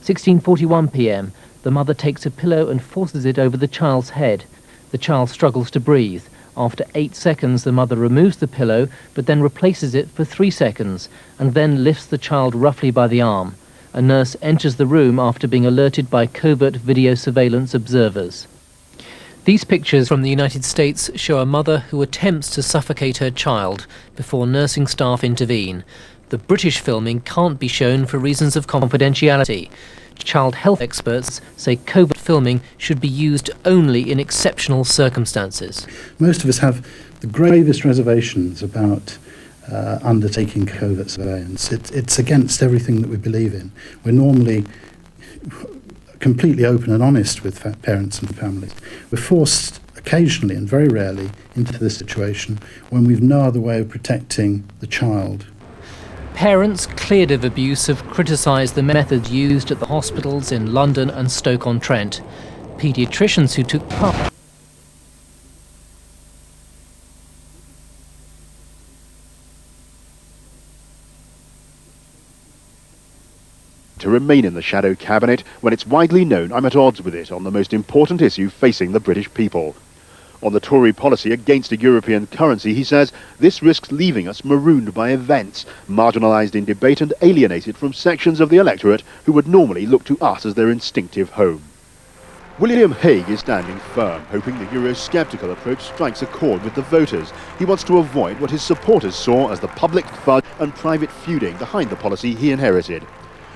16:41 p.m. The mother takes a pillow and forces it over the child's head. The child struggles to breathe. After 8 seconds, the mother removes the pillow, but then replaces it for 3 seconds, and then lifts the child roughly by the arm. A nurse enters the room after being alerted by covert video surveillance observers. These pictures from the United States show a mother who attempts to suffocate her child before nursing staff intervene. The British filming can't be shown for reasons of confidentiality. Child health experts say covert filming should be used only in exceptional circumstances. Most of us have the gravest reservations about undertaking covert surveillance. It's against everything that we believe in. We're normally completely open and honest with parents and families. We're forced occasionally and very rarely into this situation when we've no other way of protecting the child. Parents cleared of abuse have criticised the methods used at the hospitals in London and Stoke-on-Trent. Paediatricians who took part to remain in the shadow cabinet when it's widely known I'm at odds with it on the most important issue facing the British people. On the Tory policy against a European currency, he says this risks leaving us marooned by events, marginalised in debate and alienated from sections of the electorate who would normally look to us as their instinctive home. William Hague is standing firm, hoping the Eurosceptical approach strikes a chord with the voters. He wants to avoid what his supporters saw as the public fudge and private feuding behind the policy he inherited.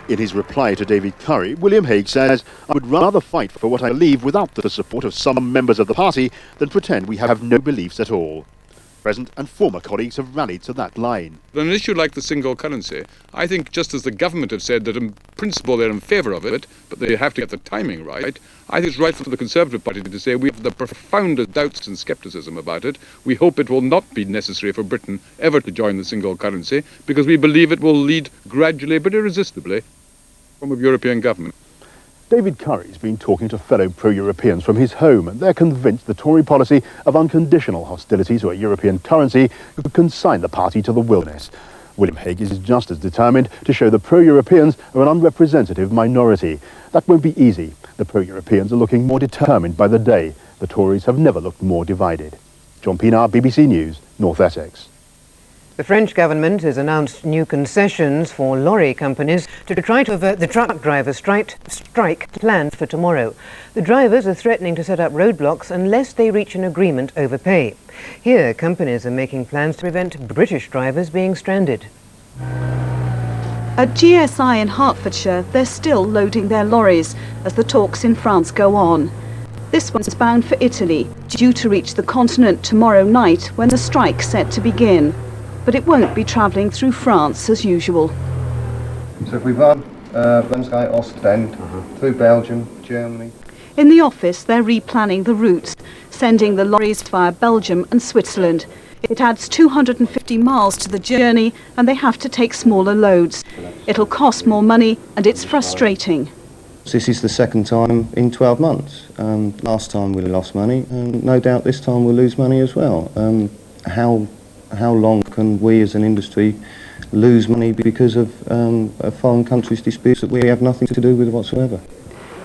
In his reply to David Curry, William Hague says, "I would rather fight for what I believe without the support of some members of the party than pretend we have no beliefs at all." Present and former colleagues have rallied to that line. On an issue like the single currency, I think just as the government have said that in principle they're in favour of it, but they have to get the timing right, I think it's right for the Conservative Party to say we have the profoundest doubts and scepticism about it. We hope it will not be necessary for Britain ever to join the single currency because we believe it will lead gradually but irresistibly to a form of European government. David Curry's been talking to fellow pro-Europeans from his home, and they're convinced the Tory policy of unconditional hostility to a European currency could consign the party to the wilderness. William Hague is just as determined to show the pro-Europeans are an unrepresentative minority. That won't be easy. The pro-Europeans are looking more determined by the day. The Tories have never looked more divided. John Pienaar, BBC News, North Essex. The French government has announced new concessions for lorry companies to try to avert the truck drivers' strike planned for tomorrow. The drivers are threatening to set up roadblocks unless they reach an agreement over pay. Here, companies are making plans to prevent British drivers being stranded. At GSI in Hertfordshire, they're still loading their lorries as the talks in France go on. This one's bound for Italy, due to reach the continent tomorrow night when the strike's set to begin. But it won't be travelling through France as usual. So if we run Wednesday, Ostend, through Belgium, Germany. In the office, they're replanning the routes, sending the lorries via Belgium and Switzerland. It adds 250 miles to the journey and they have to take smaller loads. It'll cost more money and it's frustrating. This is the second time in 12 months. Last time we lost money, and no doubt this time we'll lose money as well. How long can we as an industry lose money because of foreign countries' disputes that we have nothing to do with whatsoever?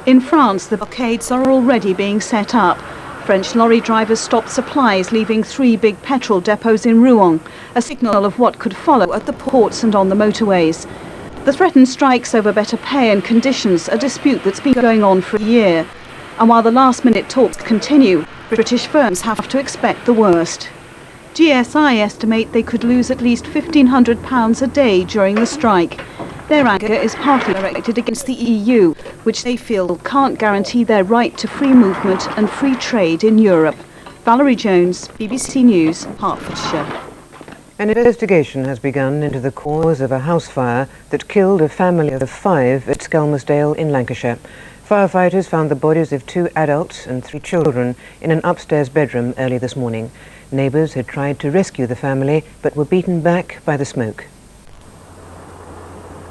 In France, the blockades are already being set up. French lorry drivers stopped supplies, leaving 3 big petrol depots in Rouen, a signal of what could follow at the ports and on the motorways. The threatened strikes over better pay and conditions, a dispute that's been going on for a year. And while the last-minute talks continue, British firms have to expect the worst. GSI estimate they could lose at least £1,500 a day during the strike. Their anger is partly directed against the EU, which they feel can't guarantee their right to free movement and free trade in Europe. Valerie Jones, BBC News, Hertfordshire. An investigation has begun into the cause of a house fire that killed a family of 5 at Skelmersdale in Lancashire. Firefighters found the bodies of 2 adults and 3 children in an upstairs bedroom early this morning. Neighbours had tried to rescue the family, but were beaten back by the smoke.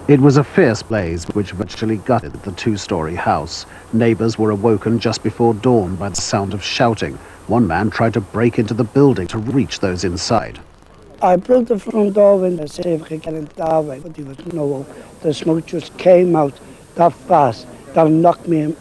It was a fierce blaze which virtually gutted the 2-storey house. Neighbours were awoken just before dawn by the sound of shouting. One man tried to break into the building to reach those inside. I broke the front door window to see if I could get into the hallway, but there was no. The smoke just came out that fast that knocked me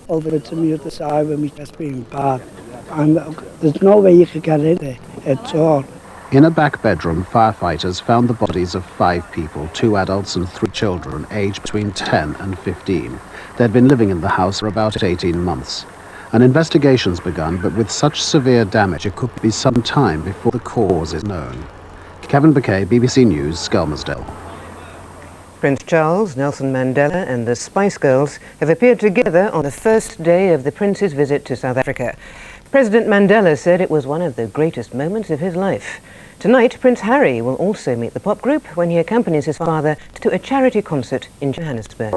over to the other side when we just being parked. And there's no way you could get in there at all. In a back bedroom, firefighters found the bodies of 5 people, 2 adults and 3 children, aged between 10 and 15. They'd been living in the house for about 18 months. An investigation's begun, but with such severe damage, it could be some time before the cause is known. Kevin Bouquet, BBC News, Skelmersdale. Prince Charles, Nelson Mandela and the Spice Girls have appeared together on the first day of the Prince's visit to South Africa. President Mandela said it was one of the greatest moments of his life. Tonight, Prince Harry will also meet the pop group when he accompanies his father to a charity concert in Johannesburg.